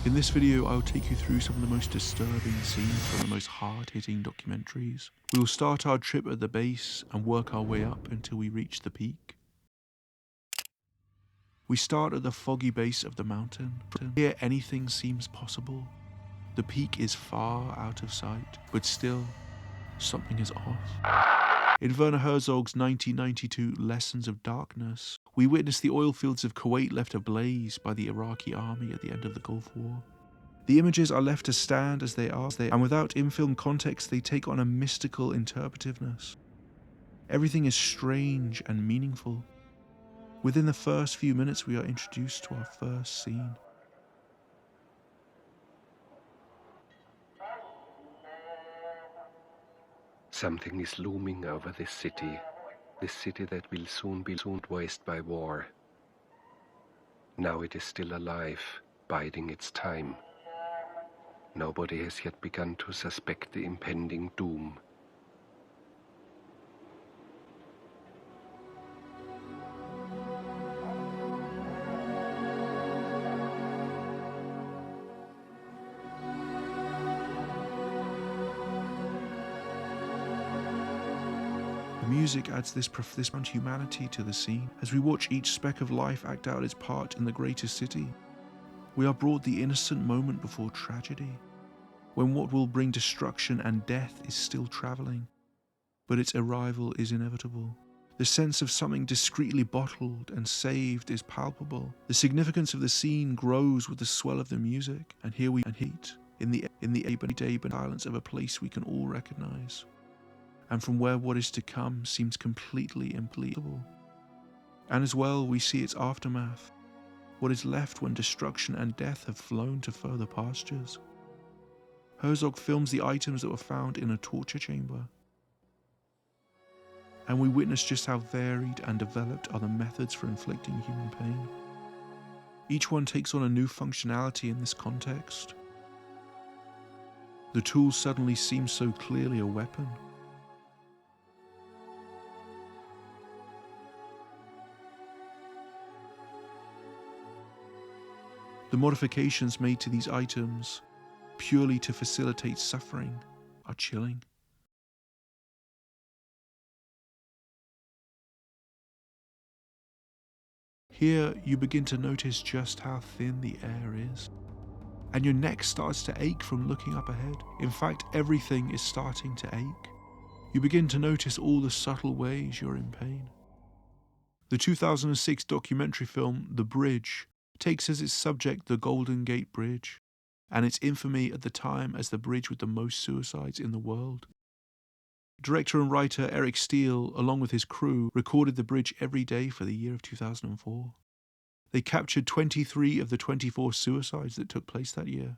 In this video, I will take you through some of the most disturbing scenes from the most hard-hitting documentaries. We will start our trip at the base and work our way up until we reach the peak. We start at the foggy base of the mountain. Here, anything seems possible. The peak is far out of sight, but still, something is off. In Werner Herzog's 1992 Lessons of Darkness, we witness the oil fields of Kuwait left ablaze by the Iraqi army at the end of the Gulf War. The images are left to stand as they are, and without in-film context, they take on a mystical interpretiveness. Everything is strange and meaningful. Within the first few minutes, we are introduced to our first scene. Something is looming over this city that will soon be wasted by war. Now it is still alive, biding its time. Nobody has yet begun to suspect the impending doom. The music adds this profound humanity to the scene as we watch each speck of life act out its part in the greater city. We are brought the innocent moment before tragedy, when what will bring destruction and death is still traveling, but its arrival is inevitable. The sense of something discreetly bottled and saved is palpable. The significance of the scene grows with the swell of the music, and here we heat in the everyday silence of a place we can all recognize, and from where what is to come seems completely implacable. And as well, we see its aftermath, what is left when destruction and death have flown to further pastures. Herzog films the items that were found in a torture chamber, and we witness just how varied and developed are the methods for inflicting human pain. Each one takes on a new functionality in this context. The tool suddenly seems so clearly a weapon. The modifications made to these items, purely to facilitate suffering, are chilling. Here, you begin to notice just how thin the air is, and your neck starts to ache from looking up ahead. In fact, everything is starting to ache. You begin to notice all the subtle ways you're in pain. The 2006 documentary film The Bridge takes as its subject the Golden Gate Bridge, and its infamy at the time as the bridge with the most suicides in the world. Director and writer Eric Steele, along with his crew, recorded the bridge every day for the year of 2004. They captured 23 of the 24 suicides that took place that year.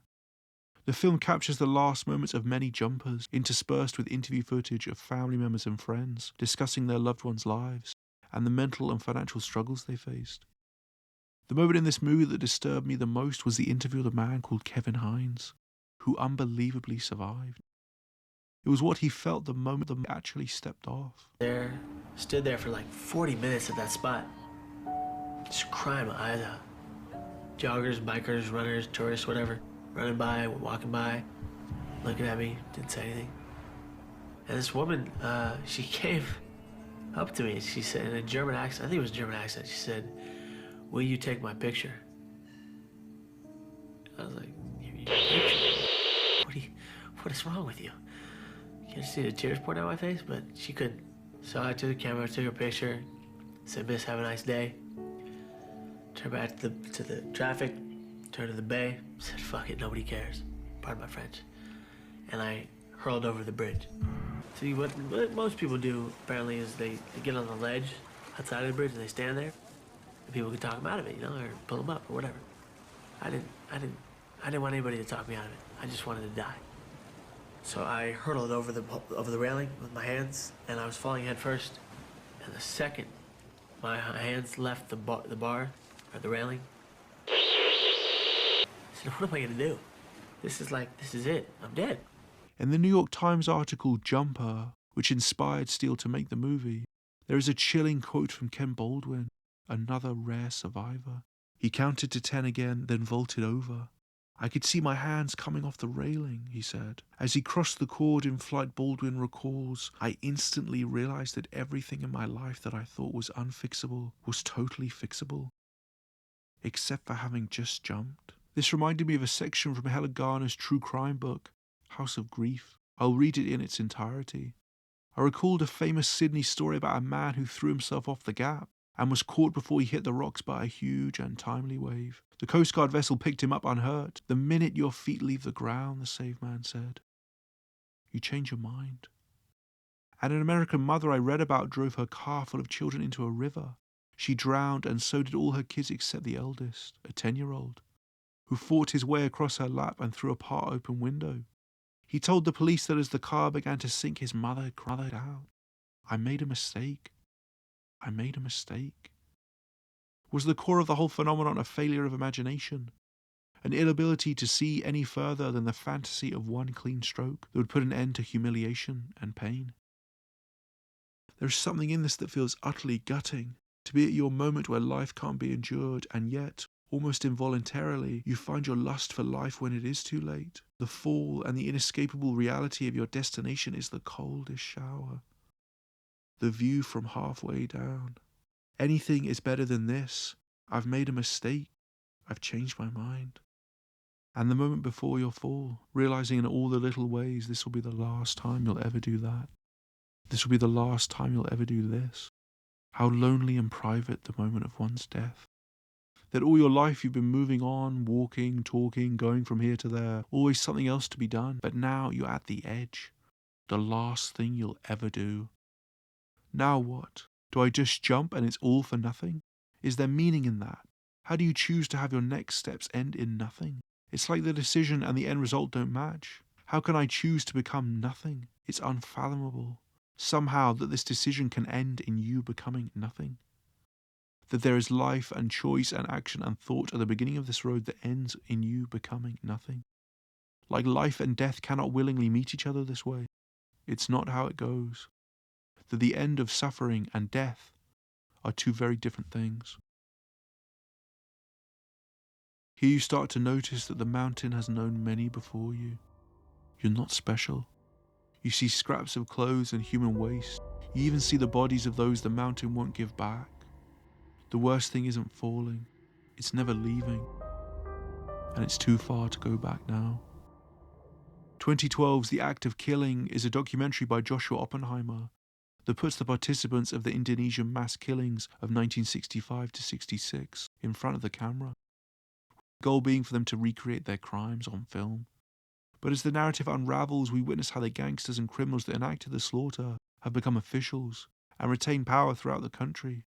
The film captures the last moments of many jumpers, interspersed with interview footage of family members and friends discussing their loved ones' lives and the mental and financial struggles they faced. The moment in this movie that disturbed me the most was the interview with a man called Kevin Hines, who unbelievably survived. It was what he felt the moment the man actually stepped off. Stood there for like 40 minutes at that spot, just crying my eyes out. Joggers, bikers, runners, tourists, whatever, running by, walking by, looking at me, didn't say anything. And this woman, she came up to me, she said in a German accent, I think it was a German accent, she said, "Will you take my picture?" I was like, "Your picture? What is wrong with you?" You can see the tears pouring out my face, but she couldn't. So I took the camera, took her picture, said, "Miss, have a nice day." Turned back to the traffic, turned to the bay, said, "Fuck it, nobody cares." Pardon my French. And I hurled over the bridge. See, what most people do, apparently, is they get on the ledge outside of the bridge and they stand there. People can talk them out of it, or pull them up or whatever. I didn't want anybody to talk me out of it. I just wanted to die. So I hurtled over the railing with my hands, and I was falling head first. And the second my hands left the bar or the railing, I said, "What am I gonna do? This is it. I'm dead." In the New York Times article Jumper, which inspired Steele to make the movie, there is a chilling quote from Ken Baldwin, another rare survivor. He counted to 10 again, then vaulted over. I could see my hands coming off the railing, he said. As he crossed the cord in flight, Baldwin recalls, I instantly realized that everything in my life that I thought was unfixable was totally fixable, except for having just jumped. This reminded me of a section from Helen Garner's true crime book, House of Grief. I'll read it in its entirety. I recalled a famous Sydney story about a man who threw himself off the gap and was caught before he hit the rocks by a huge and timely wave. The Coast Guard vessel picked him up unhurt. The minute your feet leave the ground, the saved man said, you change your mind. And an American mother I read about drove her car full of children into a river. She drowned, and so did all her kids except the eldest, a 10-year-old, who fought his way across her lap and through a part-open window. He told the police that as the car began to sink, his mother cried out, I made a mistake. I made a mistake. Was the core of the whole phenomenon a failure of imagination? An inability to see any further than the fantasy of one clean stroke that would put an end to humiliation and pain? There is something in this that feels utterly gutting, to be at your moment where life can't be endured, and yet, almost involuntarily, you find your lust for life when it is too late. The fall and the inescapable reality of your destination is the coldest shower. The view from halfway down. Anything is better than this. I've made a mistake. I've changed my mind. And the moment before your fall, realizing in all the little ways this will be the last time you'll ever do that. This will be the last time you'll ever do this. How lonely and private the moment of one's death. That all your life you've been moving on, walking, talking, going from here to there, always something else to be done. But now you're at the edge. The last thing you'll ever do. Now what? Do I just jump and it's all for nothing? Is there meaning in that? How do you choose to have your next steps end in nothing? It's like the decision and the end result don't match. How can I choose to become nothing? It's unfathomable. Somehow that this decision can end in you becoming nothing. That there is life and choice and action and thought at the beginning of this road that ends in you becoming nothing. Like life and death cannot willingly meet each other this way. It's not how it goes. That the end of suffering and death are two very different things. Here you start to notice that the mountain has known many before you. You're not special. You see scraps of clothes and human waste. You even see the bodies of those the mountain won't give back. The worst thing isn't falling. It's never leaving. And it's too far to go back now. 2012's The Act of Killing is a documentary by Joshua Oppenheimer that puts the participants of the Indonesian mass killings of 1965 to 66 in front of the camera. The goal being for them to recreate their crimes on film. But as the narrative unravels, we witness how the gangsters and criminals that enacted the slaughter have become officials and retain power throughout the country.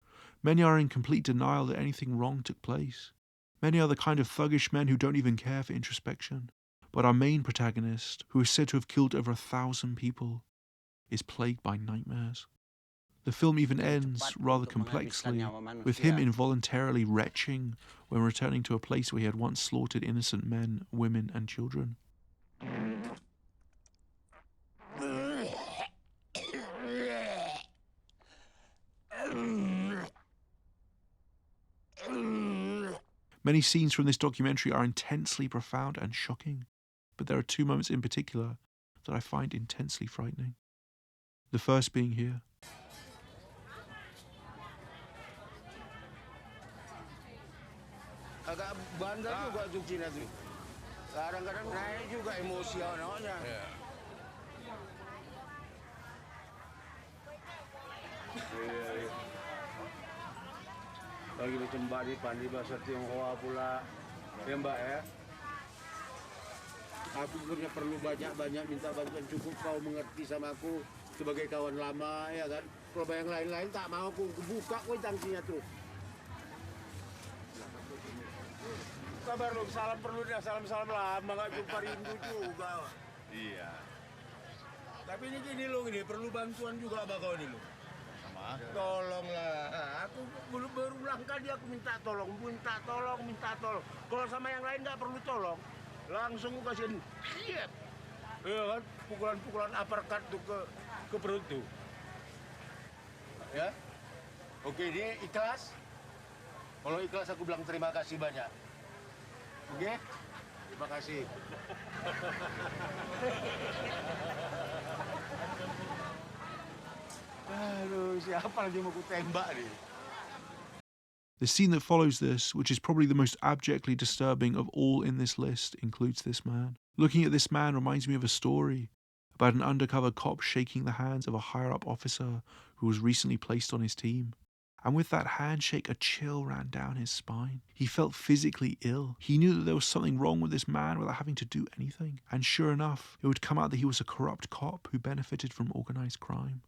Many are in complete denial that anything wrong took place. Many are the kind of thuggish men who don't even care for introspection. But our main protagonist, who is said to have killed over 1,000 people, is plagued by nightmares. The film even ends, rather complexly, with him involuntarily retching when returning to a place where he had once slaughtered innocent men, women, and children. Many scenes from this documentary are intensely profound and shocking, but there are two moments in particular that I find intensely frightening. The first being here. Agak bandel juga untuk Cina tuh. Kadang-kadang naik juga emosionalnya. Iya. Lagi macam badi pandi bahasa Tionghoa pula. Ya Mbak ya. Aku punya perlu banyak minta bantuan, cukup kau mengerti sama aku sebagai kawan lama ya kan. Kalau yang lain-lain tak mau aku buka kau tangsinya tuh. Kabar lu, salam perlu dah, salam lama gak jumpa, rindu juga. Iya. Tapi ini gini lu, ini perlu bantuan juga bakal ini lu. Sama. Tolonglah, aku berulang kali aku minta tolong. Kalau sama yang lain gak perlu tolong, langsung aku kasihin. Iya kan, pukulan uppercut tuh ke perut tuh. Ya, oke ini ikhlas. Kalau ikhlas aku bilang terima kasih banyak. Oke? Makasih. Aduh, siapa lagi mau ku tembak nih? The scene that follows this, which is probably the most abjectly disturbing of all in this list, includes this man. Looking at this man reminds me of a story about an undercover cop shaking the hands of a higher-up officer who was recently placed on his team. And with that handshake, a chill ran down his spine. He felt physically ill. He knew that there was something wrong with this man without having to do anything. And sure enough, it would come out that he was a corrupt cop who benefited from organized crime.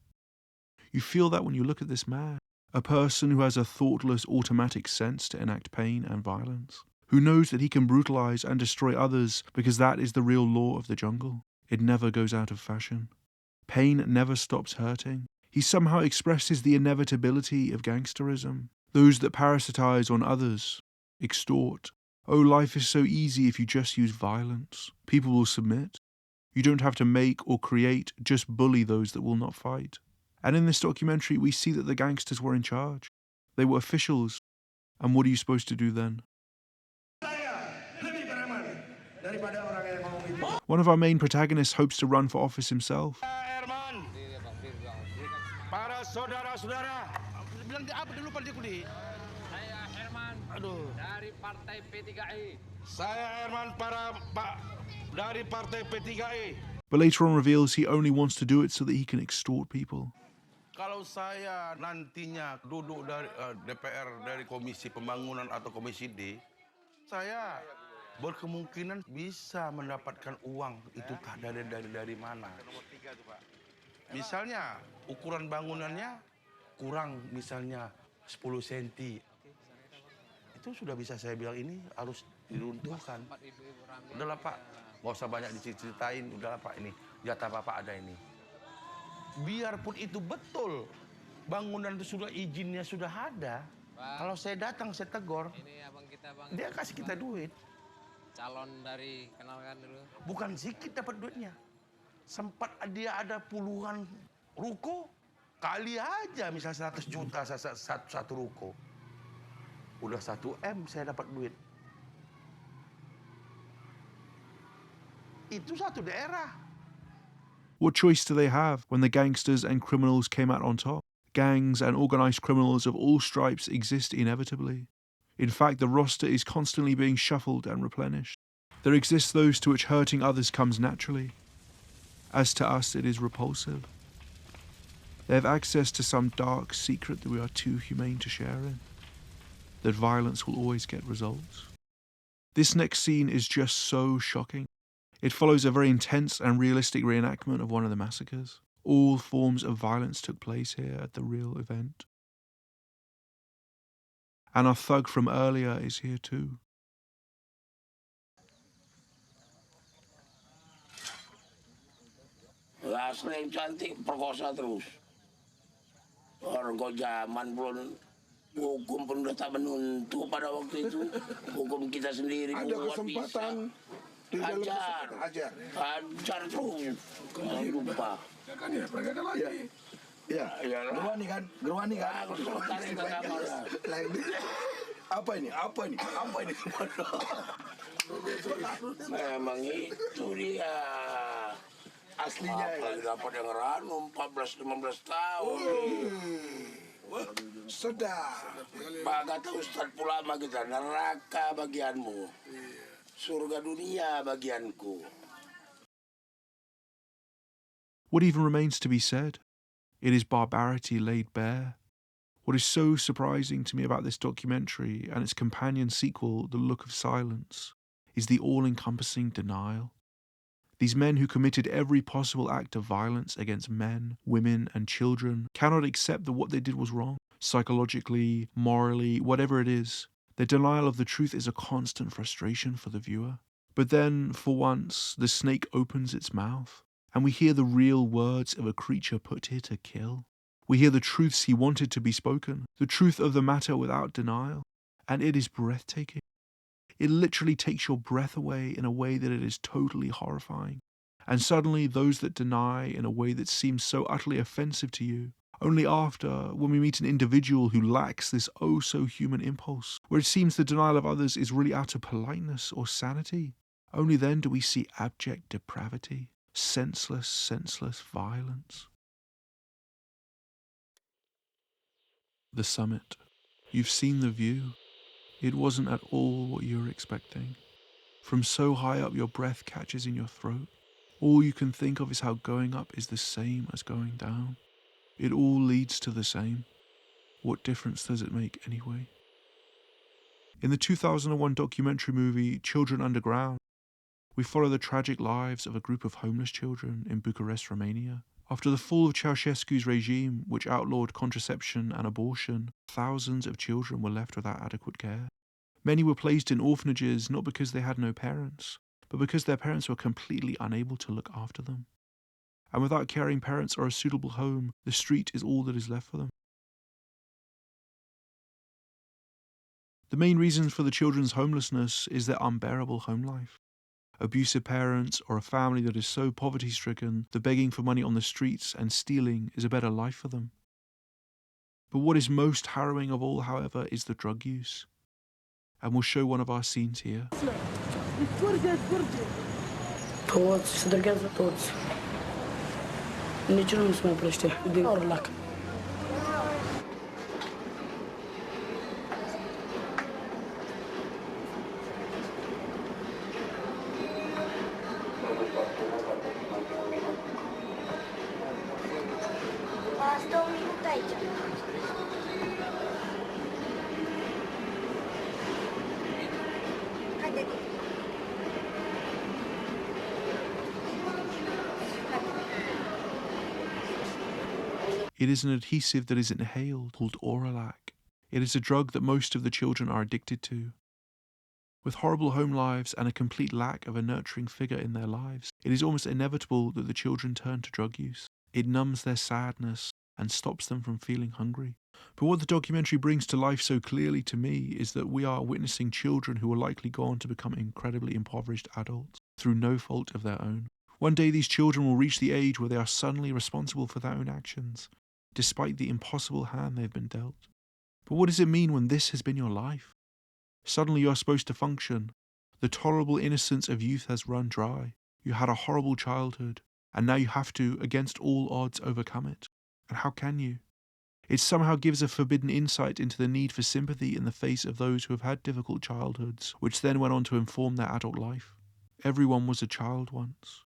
You feel that when you look at this man. A person who has a thoughtless, automatic sense to enact pain and violence. Who knows that he can brutalize and destroy others because that is the real law of the jungle. It never goes out of fashion. Pain never stops hurting. He somehow expresses the inevitability of gangsterism. Those that parasitize on others, extort. Oh, life is so easy if you just use violence. People will submit. You don't have to make or create, just bully those that will not fight. And in this documentary, we see that the gangsters were in charge. They were officials. And what are you supposed to do then? One of our main protagonists hopes to run for office himself. Herman, para saudara-saudara, bilang apa dulu Pak Dikudi? Saya Herman dari Partai P3I. Saya Herman dari Partai P3I. But later on reveals he only wants to do it so that he can extort people. Kalau saya nantinya duduk dari DPR dari Komisi Pembangunan atau Komisi D, saya berkemungkinan bisa mendapatkan uang itu dari mana. Misalnya ukuran bangunannya kurang misalnya 10 cm. Itu sudah bisa saya bilang ini harus diruntuhkan. Udahlah Pak, nggak usah banyak diceritain, udahlah Pak ini jatah Bapak ada ini. Biarpun itu betul, bangunan itu sudah izinnya sudah ada. Bang, kalau saya datang, saya tegur, ini abang kita, bang, dia kasih kita duit. Calon dari kenalkan dulu. Bukan sedikit dapat duitnya. Sempat dia ada puluhan ruko, kali aja misalnya 100 juta satu ruko. Udah 1 M saya dapat duit. Itu satu daerah. What choice do they have when the gangsters and criminals came out on top? Gangs and organized criminals of all stripes exist inevitably. In fact, the roster is constantly being shuffled and replenished. There exist those to which hurting others comes naturally. As to us, it is repulsive. They have access to some dark secret that we are too humane to share in. That violence will always get results. This next scene is just so shocking. It follows a very intense and realistic reenactment of one of the massacres. All forms of violence took place here at the real event. And our thug from earlier is here too. Asli cantik perkosa terus. Orgo zaman belum hukum pun udah tak menuntuk pada waktu itu. Hukum kita sendiri ada kesempatan di dalam hajar terus. Jangan lupa. Kan ya, peragakan lagi. Ya, Gerwani kan? Aku tarik ke kamar. Apa ini? Memang itu dia. Aslinya ya. Dapat yang ranu 14-15 tahun. Wah, sedap. Pak kata Ustadz Pulama kita, neraka bagianmu. Surga dunia bagianku. What even remains to be said? It is barbarity laid bare. What is so surprising to me about this documentary and its companion sequel, The Look of Silence, is the all-encompassing denial. These men who committed every possible act of violence against men, women, and children cannot accept that what they did was wrong, psychologically, morally, whatever it is. Their denial of the truth is a constant frustration for the viewer. But then, for once, the snake opens its mouth, and we hear the real words of a creature put here to kill. We hear the truths he wanted to be spoken, the truth of the matter without denial, and it is breathtaking. It literally takes your breath away in a way that it is totally horrifying. And suddenly, those that deny in a way that seems so utterly offensive to you, only after, when we meet an individual who lacks this oh-so-human impulse, where it seems the denial of others is really out of politeness or sanity, Only then do we see abject depravity, senseless violence. The summit. You've seen the view. It wasn't at all what you were expecting. From so high up your breath catches in your throat. All you can think of is how going up is the same as going down. It all leads to the same. What difference does it make anyway? In the 2001 documentary movie Children Underground, we follow the tragic lives of a group of homeless children in Bucharest, Romania. After the fall of Ceausescu's regime, which outlawed contraception and abortion, thousands of children were left without adequate care. Many were placed in orphanages not because they had no parents, but because their parents were completely unable to look after them. And without caring parents or a suitable home, the street is all that is left for them. The main reasons for the children's homelessness is their unbearable home life. Abusive parents or a family that is so poverty-stricken that begging for money on the streets and stealing is a better life for them. But what is most harrowing of all, however, is the drug use. And we'll show one of our scenes here. Toți, se droghează toți. Niciunul nu se mai oprește. Din Orlac. Asta un minut aici. Haide. It is an adhesive that is inhaled called Oralac. It is a drug that most of the children are addicted to. With horrible home lives and a complete lack of a nurturing figure in their lives, it is almost inevitable that the children turn to drug use. It numbs their sadness and stops them from feeling hungry. But what the documentary brings to life so clearly to me is that we are witnessing children who will likely go on to become incredibly impoverished adults through no fault of their own. One day these children will reach the age where they are suddenly responsible for their own actions, despite the impossible hand they've been dealt. But what does it mean when this has been your life? Suddenly you are supposed to function. The tolerable innocence of youth has run dry. You had a horrible childhood, and now you have to, against all odds, overcome it. And how can you? It somehow gives a forbidden insight into the need for sympathy in the face of those who have had difficult childhoods, which then went on to inform their adult life. Everyone was a child once.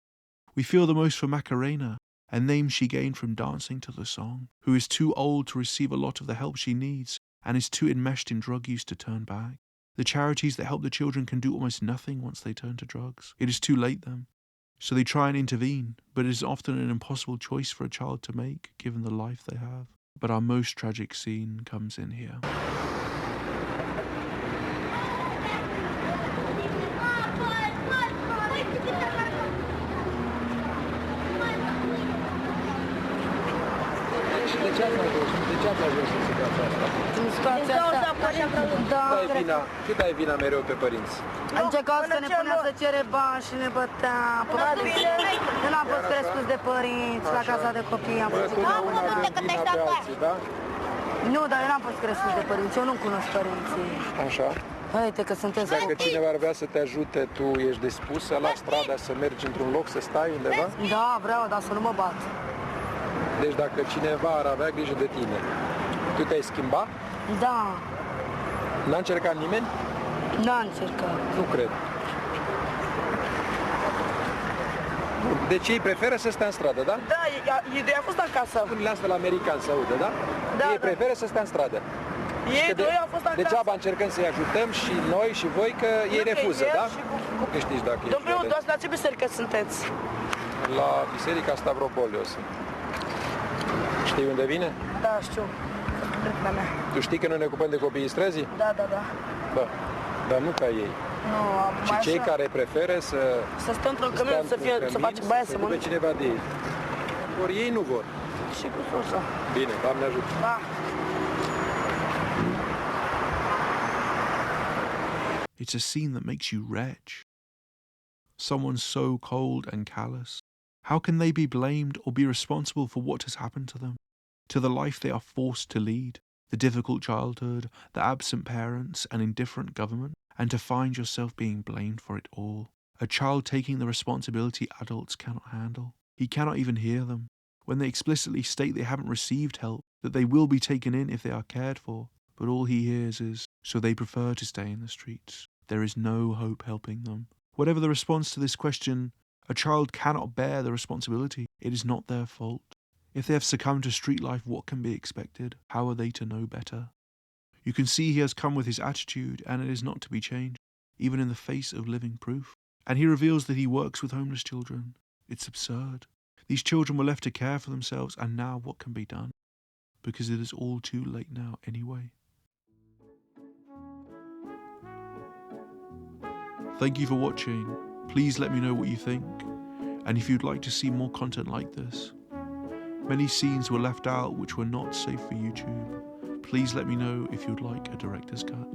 We feel the most for Macarena, a name she gained from dancing to the song, who is too old to receive a lot of the help she needs and is too enmeshed in drug use to turn back. The charities that help the children can do almost nothing once they turn to drugs. It is too late then. So they try and intervene, but it is often an impossible choice for a child to make, given the life they have. But our most tragic scene comes in here. În situația asta. Da, Cât dai vina mereu pe părinți? încercau să ne punea să cere bani și ne bătea. Eu n-am fost crescut de părinți, la casa de copii am fost. Vina pe alții, da? Nu, dar eu n-am fost crescut de părinți, eu nu cunosc părinții. Așa. Uite că sunteți Dacă copii. cineva ar vrea să te ajute, tu ești dispusă la strada să mergi într-un loc, să stai undeva? Da, vreau, dar să nu mă bat. Deci dacă cineva ar avea grijă de tine, tu te-ai schimba? Da, N-a încercat nimeni? n-a încercat. Nu cred. Deci ei preferă să stea în stradă, da? Da, ei a fost acasă. Lucrurile astea la americani se audă, da? Da, Ei da. preferă să stea în stradă. Ei doi au fost acasă. Degeaba încercăm să-i ajutăm și noi și voi, că ei Nu, că refuză, el da? și Nu că știți dacă ești Domnul, vedeți. doar la ce biserică sunteți? La Biserica Stavropolios. Știi unde vine? Da, știu. Prietena mea. Tu știi că noi ne ocupăm de copiii străzii? Da, da, da. Da. Dar nu ca ei. Nu, Și mai cei așa. care preferă să Să stăm într-un cămin, să facem baie, să ducă mănânc. cineva de ei. Ori ei nu vor. Și cu sursa. Bine, Doamne ajută. Da. It's a scene that makes you retch. Someone so cold and callous. How can they be blamed or be responsible for what has happened to them? To the life they are forced to lead, the difficult childhood, the absent parents, and indifferent government, and to find yourself being blamed for it all. A child taking the responsibility adults cannot handle. He cannot even hear them. When they explicitly state they haven't received help, that they will be taken in if they are cared for, but all he hears is, so they prefer to stay in the streets. There is no hope helping them. Whatever the response to this question, a child cannot bear the responsibility. It is not their fault. If they have succumbed to street life, what can be expected? How are they to know better? You can see he has come with his attitude, and it is not to be changed, even in the face of living proof. And he reveals that he works with homeless children. It's absurd. These children were left to care for themselves, and now what can be done? Because it is all too late now anyway. Thank you for watching. Please let me know what you think, and if you'd like to see more content like this. Many scenes were left out which were not safe for YouTube. Please let me know if you'd like a director's cut.